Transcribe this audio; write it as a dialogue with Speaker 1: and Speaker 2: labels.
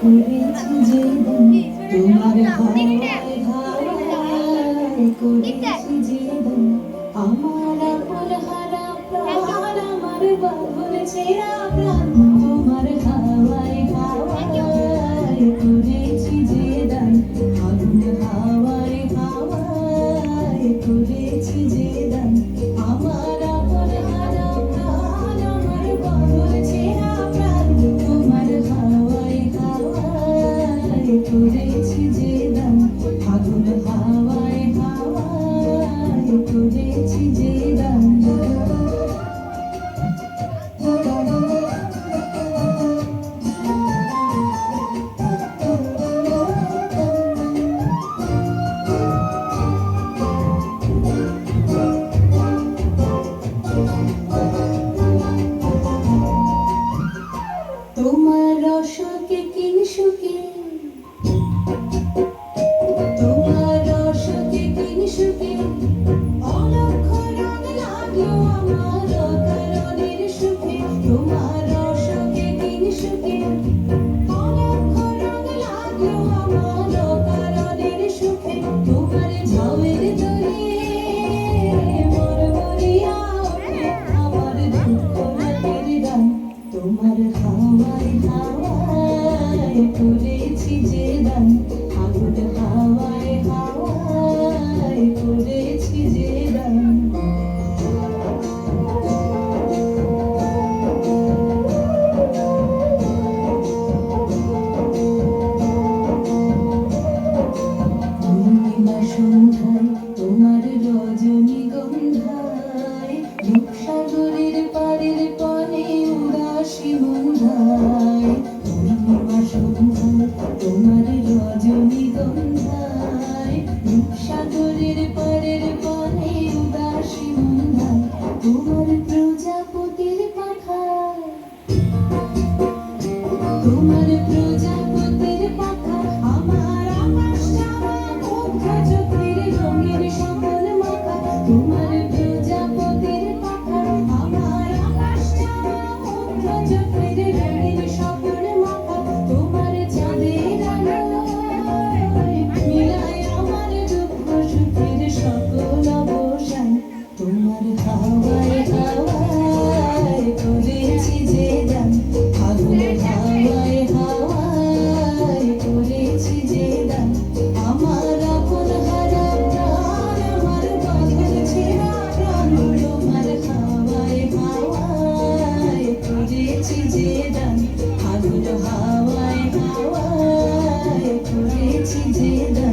Speaker 1: করেছি যে দান তোমার হাওয়ায় হাওয়ায় করেছি যে দান আমার আপন হারা প্রাণ আমার বাঁধন ছেঁড়া প্রাণ তোমার হাওয়ায় হাওয়ায় করেছি যে দান আগুন হাওয়ায় হাওয়ায় করেছি যে দান আমার আপন হারা প্রাণ আমার বাঁধন ছেঁড়া প্রাণ তোমার হাওয়ায় হাওয়ায় করেছি যে দান আগুন হাওয়ায় হাওয়ায় করেছি যে দান তোমার রসকে কিনসুকে তোমার রসকে কিনসুকে অলক্ষ রং লাগলো আমার কারণের সুখে তোমার রসকে কিনসুকে অলক্ষ রং লাগলো আমার কারণের সুখে তোমার ঝাউয়ের দলে মরমরিয়া আমার দুঃখ রাতের গান তোমার হাওয়ায় হাওয়ায় করেছি যে দান আগুন হাওয়ায় হাওয়ায় করেছি যে দান পূর্ণিমা সন্ধ্যায় তোমার রজনীগন্ধায় রূপসাগরের পাড়ের পানে উদাসী মন্ধায় পূর্ণিমা সন্ধ্যায় তোমার রজনীগন্ধায় রূপসাগরের পাড়ের পানে উদাসী মন্ধায় তোমার প্রজাপতির পাখায় তোমার প্রজাপতির পাখা আমার আকাশ যাওয়া মুগ্ধ চোখের রঙের সকল মাখা তোমার প্রজাপতির পাখা আমার আকাশ যাওয়া মুগ্ধ চোখের রঙের সকল মাখা তোমার চাঁদের আলোয় মিলায় আমার দুঃখ সুখের সকল অবসান তোমার হাওয়ায় হাওয়ায় করেছি যে দান আগুন হাওয়ায় হাওয়ায় করেছি যে দান আমার আপন হারা প্রাণ আমার বাঁধন ছেঁড়া প্রাণ তোমার হাওয়ায় হাওয়ায় করেছি যে দান আগুন হাওয়ায় হাওয়ায় করেছি যে দান